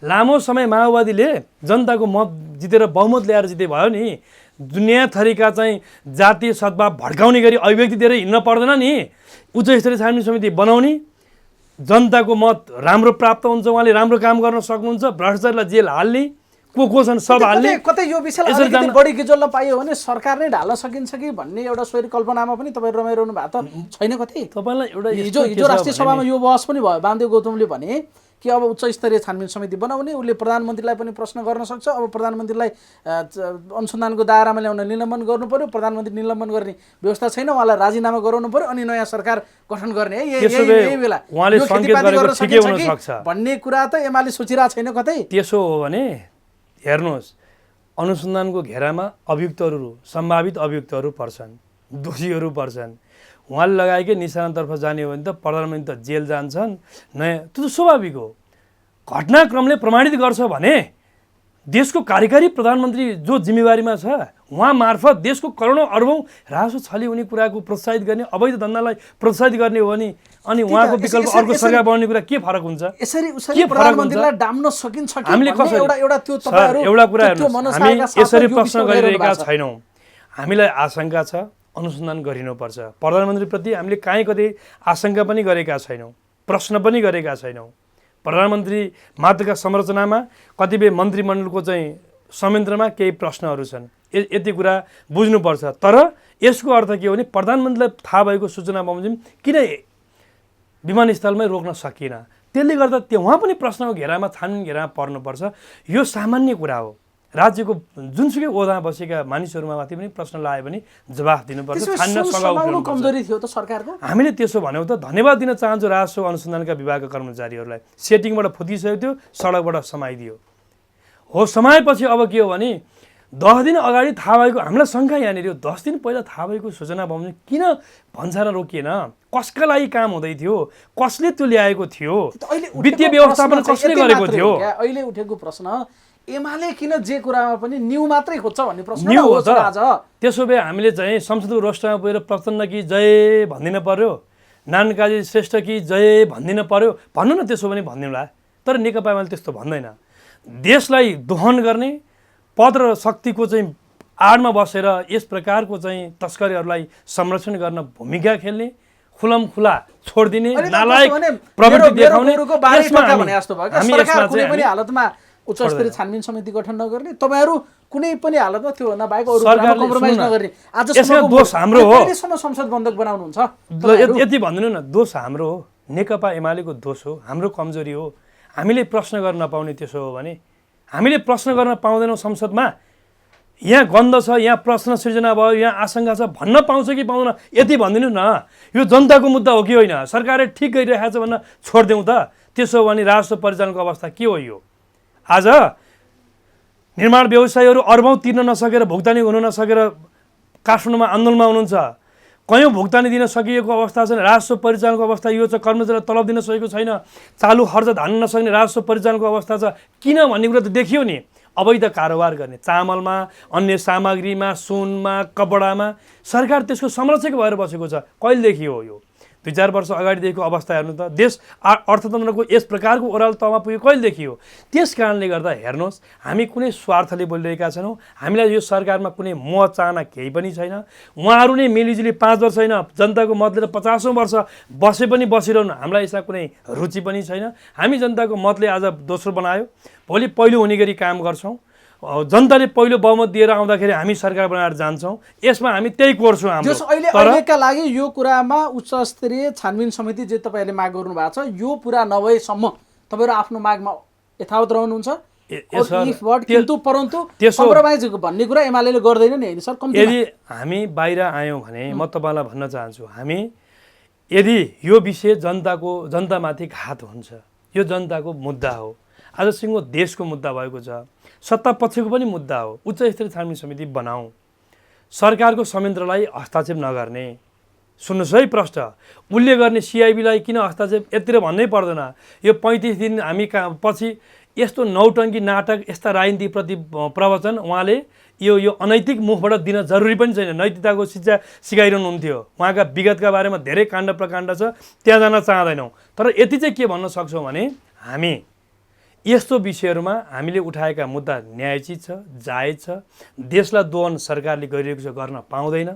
लामो समय माओवादीले जनताको मत जितेर बहुमत ल्याएर जिते भयो नि, दुनियाँ थरीका चाहिँ जातीय सद्भाव भड्काउने गरी अभिव्यक्ति दिएर हिँड्न पर्दैन नि, उच्च स्तरीय छानबिन समिति बनाउने, जनताको मत राम्रो प्राप्त हुन्छ, उहाँले राम्रो काम गर्न सक्नुहुन्छ, भ्रष्टाचारलाई जेल हाल्ने, को छन् सब हाल्ने। कतै यो विषयलाई अलिकति बढी गिजोल्न पाइयो भने सरकार नै ढाल्न सकिन्छ कि भन्ने एउटा स्वैर कल्पनामा पनि तपाईँ रमाइरहनु भएको त छैन कतै? तपाईँलाई एउटा हिजो राष्ट्रिय सभामा यो बहस पनि भयो, वामदेव गौतमले भने कि अब उच्च स्तरीय छानबिन समिति बनाउने, उसले प्रधानमन्त्रीलाई पनि प्रश्न गर्न सक्छ। अब प्रधानमन्त्रीलाई अनुसन्धानको दायरामा ल्याउन निलम्बन गर्नु पर्यो, प्रधानमन्त्री निलम्बन गर्ने व्यवस्था छैन, उहाँलाई राजीनामा गराउनु पर्यो, अनि नयाँ सरकार गठन गर्ने है यही बेला भन्ने कुरा त एमाले सोचिरहेको छैन कतै? त्यसो हो भने हेर्नुहोस्, अनुसन्धानको घेरामा अभियुक्तहरू, सम्भावित अभियुक्तहरू पर्छन्, दोषीहरू पर्छन्, उहाँले लगाएकै निशानातर्फ जाने हो भने त प्रधानमन्त्री त जेल जान्छन्। नयाँ त्यो त स्वाभाविक हो। घटनाक्रमले प्रमाणित गर्छ भने देशको कार्यकारी प्रधानमन्त्री जो जिम्मेवारीमा छ उहाँ मार्फत देशको करोडौँ अर्बौँ राजस्व छली हुने कुराको प्रोत्साहित गर्ने, अवैध धन्दालाई प्रोत्साहित गर्ने हो भने अनि उहाँको विकल्प अर्को सरकार बनाउने कुरा के फरक हुन्छ? यसरी प्रधानमन्त्रीलाई डाम्न सकिन्छ कि हामीले कसरी? एउटा कुरा हेर्नुहोस्, हामी यसरी प्रश्न गरिरहेका छैनौँ, हामीलाई आशंका छ, अनुसन्धान गरिनुपर्छ। प्रधानमन्त्रीप्रति हामीले काहीँ कतै आशंका पनि गरेका छैनौँ, प्रश्न पनि गरेका छैनौँ। प्रधानमन्त्री मात्रका संरचनामा कतिपय मन्त्रीमण्डलको चाहिँ संयन्त्रमा केही प्रश्नहरू छन्, यति कुरा बुझ्नुपर्छ। तर यसको अर्थ के हो भने प्रधानमन्त्रीलाई थाहा भएको सूचना बमोजिम किन विमानस्थलमै रोक्न सकिएन, त्यसले गर्दा उहाँ पनि प्रश्नको घेरामा, छानबिन घेरामा पर्नुपर्छ। यो सामान्य कुरा हो। राज्यको जुनसुकै ओहदामा बसेका मानिसहरूमा माथि पनि प्रश्न लाग्यो भने जवाफ दिनुपर्छ, कमजोरी थियो त सरकारको। हामीले त्यसो भन्यौँ त धन्यवाद दिन चाहन्छु राजस्व अनुसन्धानका विभागका कर्मचारीहरूलाई, सेटिङबाट फुतिसकेको थियो, सडकबाट समाइदियो हो। समाएपछि अब के हो भने 10 दिन अगाडि थाहा भएको, हामीलाई शङ्का यहाँनिर हो, 10 दिन पहिला थाहा भएको सूचना बमोजिम किन भन्सार रोकिएन? कसका लागि काम हुँदै थियो? कसले त्यो ल्याएको थियो? वित्तीय व्यवस्थापन कसले गरेको थियो? अहिले उठेको प्रश्न एमाले किन जे कुरामा पनि न्यू मात्रै खोज्छ भन्ने प्रश्न हो त आज। त्यसो भए हामीले चाहिँ संसदको रोस्टरमा पुगेर प्रचण्ड कि जय भन्दिन पर्यो, नारायण काजी श्रेष्ठ कि जय भन्दिन पर्यो? भन्नु न, त्यसो भने भनिदिउँला। तर नेकपा एमाले त्यस्तो भन्दैन। देशलाई दोहन गर्ने, पद र शक्तिको चाहिँ आडमा बसेर यस प्रकारको चाहिँ तस्करीहरूलाई संरक्षण गर्न भूमिका खेल्ने, खुलमखुला छोडिदिने, नालायक प्रवृत्ति देखाउने, सरकार कुनै पनि हालतमा उच्च स्तरीय छानबिन समिति गठन नगर्ने, तपाईहरु कुनै पनि हालतमा त्योभन्दा बाहेक अरू कुरामा कम्प्रोमाइज नगर्ने, यसमा दोष हाम्रो हो। कहिलेसम्म संसद बन्धक बनाउनुहुन्छ? यति भन्दिनु न, दोष हाम्रो हो, नेकपा एमालेको दोष हो, हाम्रो कमजोरी हो। हामीले प्रश्न गर्न नपाउने त्यसो हो भने हामीले प्रश्न गर्न पाउँदैनौँ संसदमा। यहाँ गन्ध छ, यहाँ प्रश्न सृजना भयो, यहाँ आशंका छ भन्न पाउँछ कि पाउँदैन यति भनिदिनु न। यो जनताको मुद्दा हो कि होइन, सरकारले ठिक गरिरहेको छ भन्न छोडिदेऊ त। त्यसो हो भने राजस्व परिचालनको अवस्था के हो? यो आज निर्माण व्यवसायीहरू अर्बौँ तिर्न नसकेर, भुक्तानी हुन नसकेर काठमाडौँमा आन्दोलनमा हुनुहुन्छ। कयौँ भुक्तानी दिन सकिएको अवस्था छैन, राजस्व परिचालनको अवस्था यो छ। कर्मचारीलाई तलब दिन सकेको छैन, चालु खर्च धान्न नसक्ने राजस्व परिचालनको अवस्था छ। किन भन्ने कुरा त देखियो नि। अवैध कारोबार गर्ने, चामलमा, अन्य सामग्रीमा, सुनमा, कपडामा सरकार त्यसको संरक्षक भएर बसेको छ। कहिलेदेखि हो यो? 2-4 वर्ष अगाडिदेखिको अवस्था हेर्नु त, देश अर्थतन्त्रको यस प्रकारको ओह्रालो तहमा पुग्यो कहिलेदेखि हो? त्यस कारणले गर्दा हेर्नुहोस्, हामी कुनै स्वार्थले बोलिरहेका छैनौँ। हामीलाई यो सरकारमा कुनै मोह चाहना केही पनि छैन। उहाँहरू नै मिलिजुली 5 वर्ष होइन, जनताको मत लिएर 50औं वर्ष बसे पनि बसिरहनु, हामीलाई यसमा कुनै रुचि पनि छैन। हामी जनताको मतले आज दोस्रो बनायो, भोलि पहिलो हुने गरी काम गर्छौँ। जनताले पहिलो बहुमत दिएर आउँदाखेरि हामी सरकार बनाएर जान्छौँ। यसमा हामी त्यही कोर्छौँ हाम्रो। अहिलेका लागि यो कुरामा उच्च स्तरीय छानबिन समिति जे तपाईँहरूले माग गर्नु भएको छ, यो पुरा नभएसम्म तपाईँहरू आफ्नो मागमा यथावत रहनुहुन्छ? किन्तु परन्तु कम्प्रोमाइज भन्ने कुरा एमालेले गर्दैन नि, होइन सर? यदि हामी बाहिर आयौँ भने म तपाईँलाई भन्न चाहन्छु, हामी यदि यो विषय जनतामाथि घात हुन्छ, यो जनताको मुद्दा हो, आज सिङ्गो देशको मुद्दा भएको छ, सत्ता पक्षको पनि मुद्दा हो। उच्च स्तरीय छानबिन समिति बनाऊ, सरकारको संयन्त्रलाई हस्तक्षेप नगर्ने। सुन्नुहोस् है प्रश्न, उसले गर्ने सिआइबीलाई किन हस्तक्षेप यतिर भन्नै पर्दैन। यो 35 दिन हामी पछि यस्तो नौटङ्की नाटक, यस्ता राजनीतिप्रति प्रवचन उहाँले यो अनैतिक मुखबाट दिन जरुरी पनि छैन। नैतिकताको शिक्षा सिकाइरहनुहुन्थ्यो। उहाँका विगतका बारेमा धेरै काण्ड प्रकाण्ड छ, त्यहाँ जान चाहँदैनौँ। तर यति चाहिँ के भन्न सक्छौँ भने हामी यस्तो विषयहरूमा हामीले उठाएका मुद्दा न्यायोचित छ, जायज छ। देशलाई दोहन सरकारले गरिरहेको छ, गर्न पाउँदैन।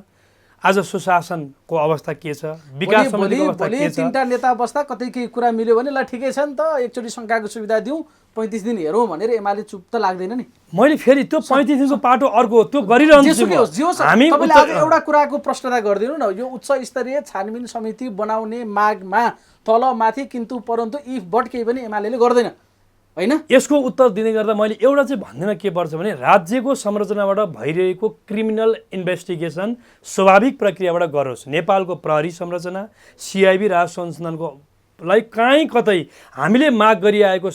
आज सुशासनको अवस्था के छ, विकास समितिको अवस्था के छ? 3टा नेता बस्दा कतै केही कुरा मिल्यो भने ल ठिकै छ नि त, एकचोटि शङ्काको सुविधा दिउँ, 35 दिन हेरौँ भनेर एमाले चुप त लाग्दैन नि। मैले फेरि त्यो 35 दिनको पाटो अर्को हो, त्यो गरिरहन्छु। हामी एउटा कुराको प्रश्नता गरिदिनु न, यो उच्च स्तरीय छानबिन समिति बनाउने मागमा तल माथि किन्तु परन्तु इफ बट केही पनि एमालेले गर्दैन, होइन? यसको उत्तर दिने गर्दा मैले एउटा चाहिँ भन्दिनँ के पर्छ भने, राज्यको संरचनाबाट भइरहेको क्रिमिनल इन्भेस्टिगेसन स्वाभाविक प्रक्रियाबाट गरोस्। नेपालको प्रहरी संरचना, सिआइबी, राजस्व अनुसन्धानको लाई कहीँ कतै हामीले माग गरिआएको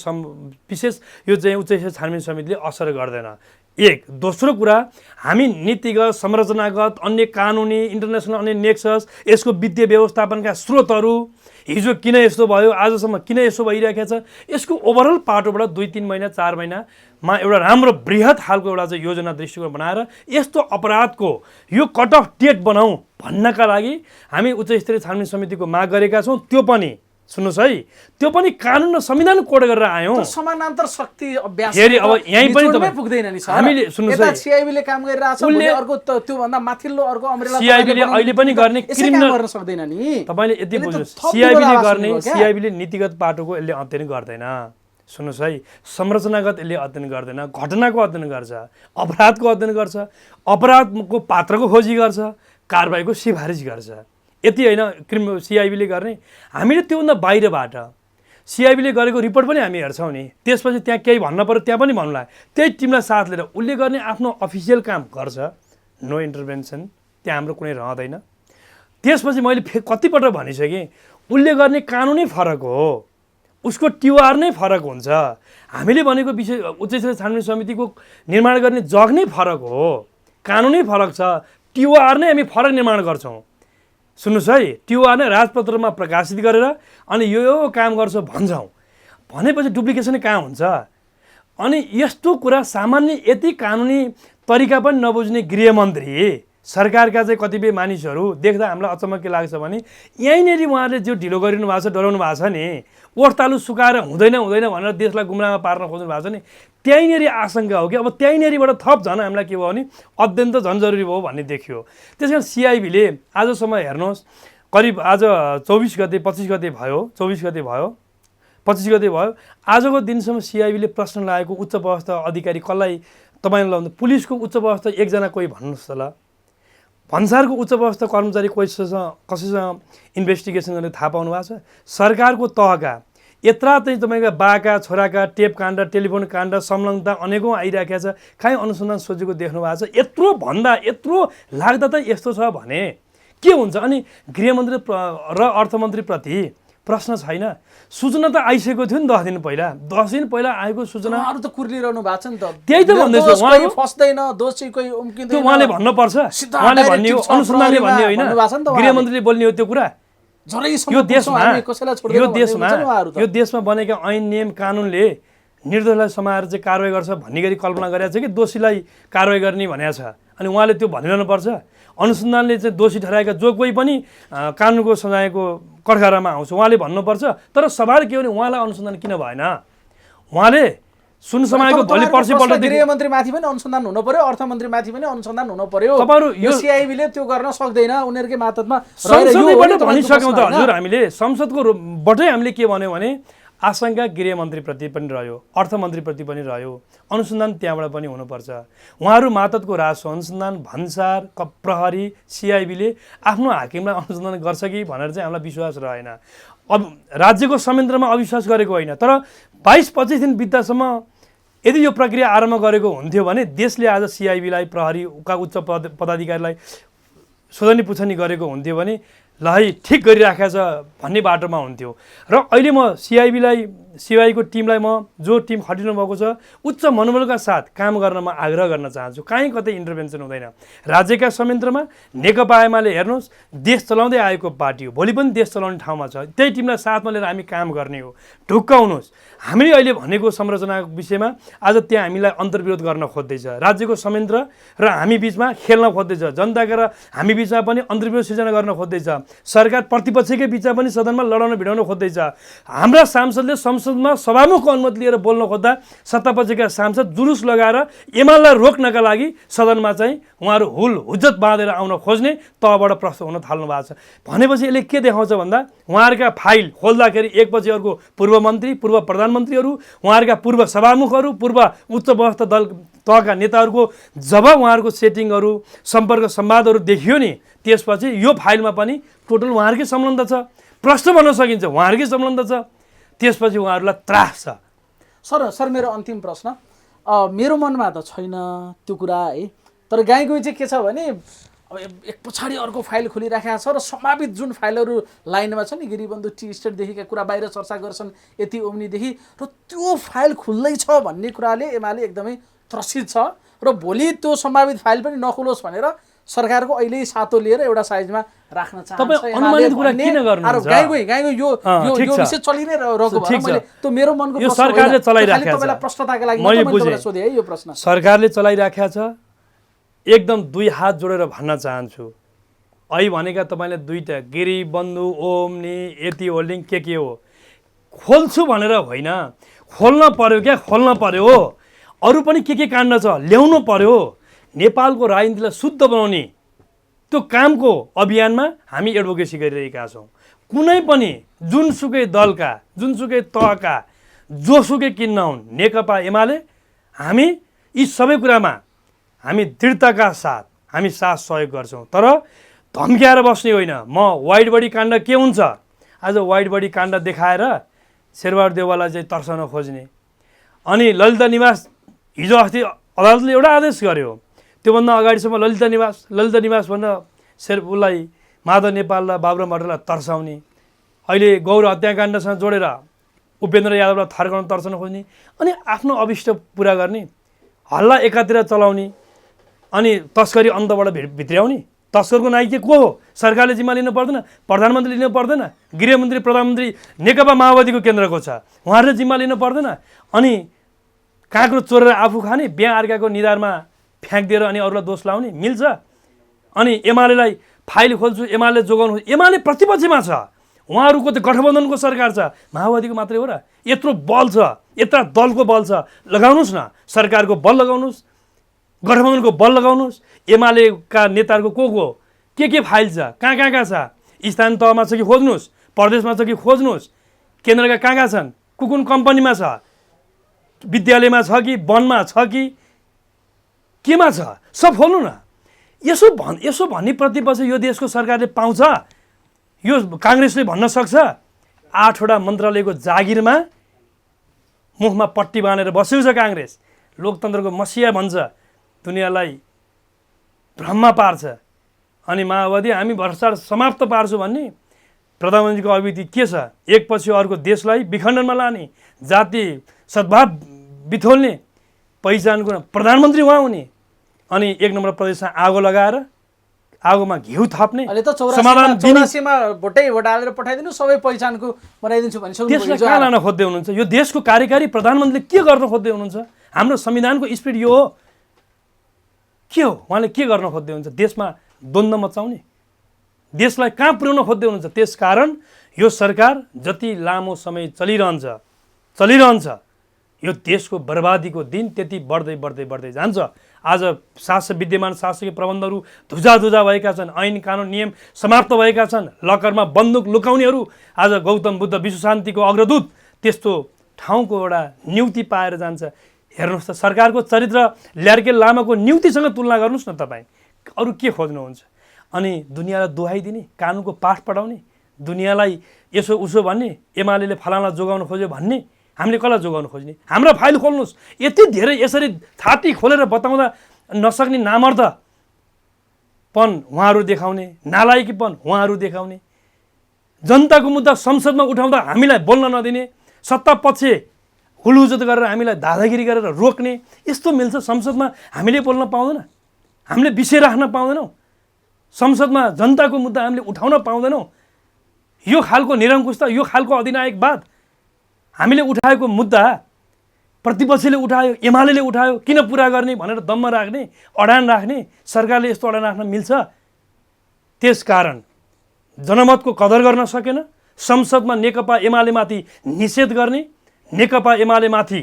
विशेष यो चाहिँ उच्च स्तरीय छानबिन समितिले असर गर्दैन। एक। दोस्रो कुरा, हामी नीतिगत, संरचनागत, अन्य कानुनी, इन्टरनेसनल अन्य नेक्सस, यसको वित्तीय व्यवस्थापनका स्रोतहरू, हिजो किन यस्तो भयो, आजसम्म किन यस्तो भइरहेको छ, यसको ओभरअल पाटोबाट 2-3 महिना 4 महिनामा एउटा राम्रो बृहत खालको एउटा चाहिँ योजना दृष्टिकोण बनाएर यस्तो अपराधको यो कट अफ डेट बनाऊ भन्नका लागि हामी उच्च स्तरीय छानबिन समितिको माग गरेका छौँ। त्यो पनि सुन्नुहोस् है, त्यो पनि कानुन र संविधान कोड गरेर आयौँ। समानान्तर शक्ति अभ्यास फेरि अब यहीँ पनि पुग्दैन नि सर। हामीले सुन्नुहोस् है, सिआइबीले काम गरिरहेछ, अर्को त्यो भन्दा माथिल्लो अर्को अम्ब्रेला सिआइबीले अहिले पनि गर्ने क्रिमिनल गर्न सक्दैन नि। तपाईले यति बुझ्नुहोस्, सिआइबीले गर्ने, सिआइबीले नीतिगत पाटोको यसले अध्ययन गर्दैन। सुन्नुहोस् है, संरचनागत यसले अध्ययन गर्दैन, घटनाको अध्ययन गर्छ, अपराधको अध्ययन गर्छ, अपराधको पात्रको खोजी गर्छ, कारबाहीको सिफारिस गर्छ। यति होइन सिआइबीले गर्ने। हामीले त्योभन्दा बाहिरबाट सिआइबीले गरेको रिपोर्ट पनि हामी हेर्छौँ नि, त्यसपछि त्यहाँ केही भन्न पर्यो त्यहाँ पनि भन्नुलाई त्यही टिमलाई साथ लिएर उसले गर्ने आफ्नो अफिसियल काम गर्छ, नो इन्टरभेन्सन, त्यहाँ हाम्रो कुनै रहँदैन। त्यसपछि मैले कतिपल्ट भनिसकेँ, उसले गर्ने कानुनै फरक हो, उसको टिआर नै फरक हुन्छ। हामीले भनेको विषय उच्च स्तरीय छानबिन समितिको निर्माण गर्ने जग नै फरक हो, कानुनै फरक छ, टिआर नै हामी फरक निर्माण गर्छौँ। सुन्नुहोस् है, टिआर नै राजपत्रमा प्रकाशित गरेर अनि यो काम गर्छ भन्छौँ भनेपछि डुप्लिकेसन कहाँ हुन्छ? अनि यस्तो कुरा सामान्य यति कानुनी तरिका पनि नबुझ्ने गृहमन्त्री, सरकारका चाहिँ कतिपय मानिसहरू देख्दा हामीलाई अचम्म के लाग्छ भने यहीँनिर उहाँहरूले जो ढिलो गरिनु भएको छ, डराउनु भएको छ नि, ओठतालु सुकाएर हुँदैन भनेर देशलाई गुमराहमा पार्न खोज्नु भएको छ नि, त्यहीँनिर आशंका हो कि अब त्यहीँनिरबाट थप झन् हामीलाई के भयो भने अध्ययन त झन् जरुरी भयो भन्ने देखियो। त्यस कारण सिआइबीले आजसम्म हेर्नुहोस्, करिब आज 24 गते 25 गते भयो, 24 गते भयो, 25 गते भयो। आजको दिनसम्म सिआइबीले प्रश्न लागेको उच्च व्यवस्था अधिकारी कसलाई तपाईँले लाउँदा पुलिसको उच्च व्यवस्था एकजना कोही भन्नुहोस् त ल, भन्सारको उच्च व्यवस्था कर्मचारी कसैसँग इन्भेस्टिगेसन गर्ने थाहा पाउनु भएको छ? सरकारको तहका यत्रा चाहिँ तपाईँका बाका छोराका टेप काण्ड टेलिफोन काण्ड संलग्नता अनेकौँ आइराखेको छ, काहीँ अनुसन्धान सोचेको देख्नु भएको छ? यत्रो भन्दा यत्रो लाग्दा त यस्तो छ भने के हुन्छ? अनि गृहमन्त्री र अर्थमन्त्रीप्रति प्रश्न छैन? सूचना त आइसकेको थियो नि 10 दिन पहिला। 10 दिन पहिला आएको सूचना अरू त कुर्लिरहनु भएको छ नि त। त्यही त भन्दैछु, उहाँले फस्दैन, दोषी कोही उम्किँदैन, त्यो उहाँले भन्नुपर्छ, उहाँले भन्ने हो, अनुसन्धानले भन्ने होइन, गृहमन्त्रीले बोल्ने हो त्यो कुरा। यो देशमा बनेका ऐन नियम कानुनले निर्दोषलाई समाएर चाहिँ कारवाही गर्छ भन्ने गरी कल्पना गरेको छ कि दोषीलाई कारवाही गर्ने भनेको छ। अनि उहाँले त्यो भनिरहनुपर्छ। अनुसन्धानले चाहिँ दोषी ठहराएका जो कोही पनि कानुनको सजायको कठघरामा आउँछ उहाँले भन्नुपर्छ। तर सवाल के हो भने उहाँलाई अनुसन्धान किन भएन? उहाँले सुन समाएको भोलि पर्सिपल्ट गृहमन्त्री माथि पनि अनुसन्धान हुनु पर्यो, अर्थमन्त्री माथि पनि अनुसन्धान हुनु पर्यो। तपाईहरु यो सिआइबीले त्यो गर्न सक्दैन, उनीहरुकै मातहतमा संसदबाट भनिसक्यौं त हजुर। हामीले संसदको बाटै हामीले के भन्यो भने आशंका गृहमन्त्रीप्रति पनि रह्यो, अर्थमन्त्रीप्रति पनि रह्यो, अनुसन्धान त्यहाँबाट पनि हुनुपर्छ। उहाँहरू मातहतको राजस्व अनुसन्धान, भन्सार, प्रहरी, सिआइबीले आफ्नो हाकिमलाई अनुसन्धान गर्छ कि भनेर चाहिँ हामीलाई विश्वास रहेन। अब राज्यको संयन्त्रमा अविश्वास गरेको होइन, तर 22-25 दिन बित्दासम्म यदि यो प्रक्रिया आरम्भ गरेको हुन्थ्यो भने देशले आज सिआइबीलाई, प्रहरीका उच्च पदाधिकारीलाई सोधनी पुछनी गरेको हुन्थ्यो भने ल है ठिक गरिराखेको छ भन्ने बाटोमा हुन्थ्यो। र अहिले म सिआइबीको टिमलाई म जो टिम खटिनु भएको छ उच्च मनोबलका साथ काम गर्न म आग्रह गर्न चाहन्छु। कहीँ कतै इन्टरभेन्सन हुँदैन। राज्यका संयन्त्रमा नेकपा एमाले हेर्नुहोस् देश चलाउँदै आएको पार्टी हो, भोलि पनि देश चलाउने ठाउँमा छ। त्यही टिमलाई साथमा लिएर हामी काम गर्ने हो। ढुक्काउनुहोस्। हामीले अहिले भनेको संरचनाको विषयमा आज त्यहाँ हामीलाई अन्तर्विरोध गर्न खोज्दैछ। राज्यको संयन्त्र र हामी बिचमा खेल्न खोज्दैछ। जनताका र हामी बिचमा पनि अन्तर्विरोध सिर्जना गर्न खोज्दैछ। सरकार प्रतिपक्षकै बिचमा पनि सदनमा लडाउन भिडाउन खोज्दैछ। हाम्रा सांसदले संसदमा सभामुखको अनुमति लिएर बोल्न खोज्दा सत्तापक्षका सांसद जुलुस लगाएर एमालेलाई रोक्नका लागि सदनमा चाहिँ उहाँहरू हुल हुज्जत बाँधेर आउन खोज्ने तहबाट प्रश्न हुन थाल्नु भएको छ। भनेपछि यसले के देखाउँछ भन्दा उहाँहरूका फाइल खोल्दाखेरि एकपछि अर्को पूर्व मन्त्री, पूर्व प्रधानमन्त्रीहरू, उहाँहरूका पूर्व सभामुखहरू, पूर्व उच्च व्यवस्था दल तहका नेताहरूको जब उहाँहरूको सेटिङहरू, सम्पर्क संवादहरू देखियो नि, त्यसपछि यो फाइलमा पनि टोटल उहाँहरूकै संलग्न छ। प्रश्न भन्न सकिन्छ उहाँहरूकै संलग्न छ। त्यसपछि उहाँहरूलाई त्रास छ। सर मेरो अन्तिम प्रश्न, मेरो मनमा त छैन त्यो कुरा है, तर गाईगोई चाहिँ के छ भने अब एक पछाडि अर्को फाइल खोलिराखेको छ र सम्भावित जुन फाइलहरू लाइनमा छ नि, गिरिबन्धु टी स्टेटदेखिका कुरा बाहिर चर्चा गर्छन् यति ओम्नीदेखि, र त्यो फाइल खुल्दैछ भन्ने कुराले एमाले एकदमै त्रसित छ र भोलि त्यो सम्भावित फाइल पनि नखुलोस् भनेर सरकारको अहिले सातो लिएर एउटा साइजमा राख्न चाहन्छ। तपाईं अनुमानित कुरा किन गर्नुहुन्छ? गाईगोई यो विषय चलि नै रहेको भएर मैले त्यो मेरो मनको यो सरकारले चलाइराखेको छ। तपाईलाई प्रश्नताको लागि मैले तपाईलाई सोधे है यो प्रश्न। सरकारले चलाइराखेको छ। एकदम दुई हात जोडेर भन्न चाहन्छु, अहिले भनेका तपाईले दुईटा गिरिबन्धु, ओम्नी, यति होल्डिङ के हो, खोल्छु भनेर होइन, खोल्न पर्यो क्या, खोल्न पर्यो। अरू पनि के काण्ड छ ल्याउनु पर्यो। नेपालको राजनीतिलाई शुद्ध बनाउने त्यो कामको अभियानमा हामी एडभोकेसी गरिरहेका छौँ। कुनै पनि जुनसुकै दलका, जुनसुकै तहका, जोसुकै किन्न हुन्, नेकपा एमाले हामी यी सबै कुरामा हामी दृढताका साथ हामी साथ सहयोग गर्छौँ। तर धम्क्याएर बस्ने होइन। म वाइड बडी काण्ड के हुन्छ, आज वाइड बडी काण्ड देखाएर शेरबहादुर देउवालाई चाहिँ तर्साउन खोज्ने, अनि ललिता निवास हिजो अस्ति अदालतले एउटा आदेश गर्यो, त्योभन्दा अगाडिसम्म ललिता निवास भन्न उसलाई माधव नेपाल र बाबुराम भट्टराईलाई तर्साउने, अहिले गौर हत्याकाण्डसँग जोडेर उपेन्द्र यादवलाई थर्काउन तर्साउन खोज्ने, अनि आफ्नो अभिष्ट पुरा गर्ने, हल्ला एकातिर चलाउने, अनि तस्करी अन्तबाट भित्र्याउने। तस्करको नाइ के को हो? सरकारले जिम्मा लिनु पर्दैन? प्रधानमन्त्री लिनु पर्दैन? गृहमन्त्री, प्रधानमन्त्री नेकपा माओवादीको केन्द्रको छ, उहाँहरूले जिम्मा लिनु पर्दैन? अनि काँक्रो चोरेर आफू खाने, बिहा अर्काको निधारमा फ्याँकिदिएर अनि अरूलाई दोष लाउने मिल्छ? अनि एमालेलाई फाइल खोल्छु, एमाले जोगाउनु, एमाले प्रतिपक्षमा छ, उहाँहरूको त गठबन्धनको सरकार छ, माओवादीको मात्रै हो र? यत्रो बल छ, यत्रा दलको बल छ, लगाउनुहोस् न, सरकारको बल लगाउनुहोस्, गठबन्धनको बल लगाउनुहोस्। एमालेका नेताहरूको को के फाइल छ, कहाँ छ, स्थानीय तहमा छ कि खोज्नुहोस्, प्रदेशमा छ कि खोज्नुहोस्, केन्द्रका कहाँ छन्, कुन कम्पनीमा छ, विद्यालयमा छ कि वनमा छ कि केमा छ, सब खोल्नु न। यसो भन्ने प्रतिपक्ष यो देशको सरकारले पाउँछ? यो काङ्ग्रेसले भन्न सक्छ 8वटा मन्त्रालयको जागिरमा मुखमा पट्टी बाँधेर बसेको छ काङ्ग्रेस, लोकतन्त्रको मसिया भन्छ, दुनियाँलाई भ्रममा पार्छ। अनि माओवादी हामी भ्रष्टाचार समाप्त पार्छु भन्ने प्रधानमन्त्रीको अभिधि के छ? एकपछि अर्को देशलाई विखण्डनमा लाने, जातीय सद्भाव बिथोल्ने, पहिचानको प्रधानमन्त्री उहाँ हुने, अनि 1 नम्बर प्रदेशमा आगो लगाएर आगोमा घिउ थप्ने, समाधान 84मा भोट हालेर पठाइदिनु, सबै पहिचानको बनाइदिन्छु भनि देशलाई कहाँ लान खोज्दै हुनुहुन्छ? यो देशको कार्यकारी प्रधानमन्त्रीले के गर्न खोज्दै हुनुहुन्छ? हाम्रो संविधानको स्पिरिट यो हो के हो? उहाँले के गर्न खोज्दै हुनुहुन्छ? देशमा द्वन्द्व मचाउने, देशलाई कहाँ पुर्याउन खोज्दै हुनुहुन्छ? त्यसकारण यो सरकार जति लामो समय चलिरहन्छ यो देशको बर्बादीको दिन त्यति बढ्दै जान्छ। आज विद्यमान शासकीय प्रबन्धहरू धुजा भएका छन्, ऐन कानुन नियम समाप्त भएका छन्, लकरमा बन्दुक लुकाउनेहरू आज गौतम बुद्ध विश्व शान्तिको अग्रदूत त्यस्तो ठाउँको एउटा नियुक्ति पाएर जान्छ। हेर्नुहोस् त, सरकारको चरित्र ल्यार्के लामाको नियुक्तिसँग तुलना गर्नुहोस् न तपाईँ, अरू के खोज्नुहुन्छ? अनि दुनियाँलाई दुहाई दिने, कानुनको पाठ पढाउने, दुनियाँलाई यसो उसो भन्ने, एमाले फलाना जोगाउन खोज्यो भन्ने, हामीले कसलाई जोगाउन खोज्ने? हाम्रो फाइल खोल्नुहोस्। यति धेरै यसरी छाती खोलेर बताउँदा नसक्ने नामर्दपन उहाँहरू देखाउने, नालायकीपन उहाँहरू देखाउने, जनताको मुद्दा संसदमा उठाउँदा हामीलाई बोल्न नदिने, सत्ता पक्ष हुलुहुज्जत गरेर हामीलाई दादागिरी गरेर रोक्ने, यस्तो मिल्छ? संसदमा हामीले बोल्न पाउँदैन, हामीले विषय राख्न पाउँदैनौँ, संसदमा जनताको मुद्दा हामीले उठाउन पाउँदैनौँ। यो खालको निरङ्कुशता, यो खालको अधिनायकवाद हामीले उठाएको मुद्दा प्रतिपक्षले उठायो, एमाले उठायो, किन पुरा गर्ने भनेर दम्म राख्ने, अडान राख्ने, सरकारले यस्तो अडान राख्न मिल्छ? त्यसकारण जनमतको कदर गर्न सकेन, संसदमा नेकपा एमालेमाथि निषेध गर्ने, नेकपा एमालेमाथि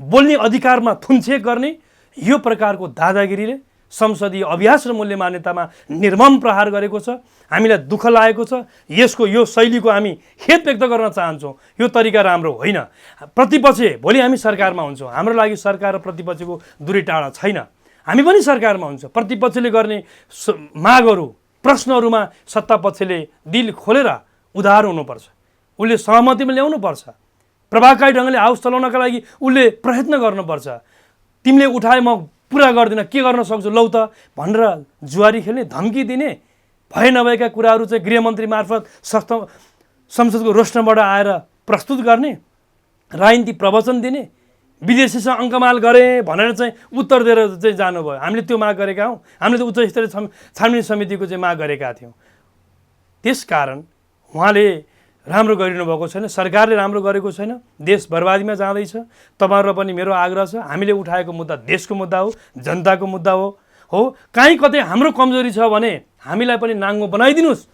बोल्ने अधिकारमा थुनछेक गर्ने, यो प्रकारको दादागिरीले संसदीय अभ्यास र मूल्य मान्यतामा निर्मम प्रहार गरेको छ। हामीलाई दुःख लागेको छ। यो शैलीको हामी खेद व्यक्त गर्न चाहन्छौँ। यो तरिका राम्रो होइन। प्रतिपक्ष भोलि हामी सरकारमा हुन्छौँ, हाम्रो लागि सरकार र प्रतिपक्षको दूरी टाढा छैन। हामी पनि सरकारमा हुन्छौँ। प्रतिपक्षले गर्ने मागहरू, प्रश्नहरूमा सत्तापक्षले दिल खोलेर उधार हुनुपर्छ, उसले सहमतिमा ल्याउनुपर्छ, प्रभावकारी ढङ्गले हाउस चलाउनका लागि उसले प्रयत्न गर्नुपर्छ। तिमीले उठाए म पुरा गर्दिनँ, के गर्न सक्छु लौ त भनेर जुवारी खेल्ने, धम्की दिने, भए नभएका कुराहरू चाहिँ गृहमन्त्री मार्फत संसदको रोस्टरबाट आएर प्रस्तुत गर्ने, राजनीति प्रवचन दिने, विदेशीसँग अङ्कमाल गरे भनेर चाहिँ उत्तर दिएर चाहिँ जानुभयो। हामीले त्यो माग गरेका हौँ, हामीले त उच्च स्तरीय छानबिन समितिको चाहिँ माग गरेका थियौँ। त्यसकारण उहाँले राम्रो गरिनु भएको छैन, सरकारले राम्रो गरेको छैन, देश बर्बादीमा जाँदैछ। तपाईँहरू पनि मेरो आग्रह छ, हामीले उठाएको मुद्दा देशको मुद्दा हो, जनताको मुद्दा हो। काहीँ कतै हाम्रो कमजोरी छ भने हामीलाई पनि नाङ्गो बनाइदिनुहोस्।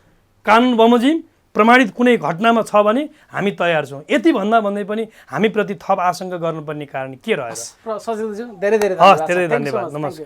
कानुन बमोजिम प्रमाणित कुनै घटनामा छ भने हामी तयार छौँ। यति भन्दै पनि हामीप्रति थप आशंका गर्नुपर्ने कारण के रहेछ? सजिलो, धेरै धेरै धन्यवाद। नमस्कार।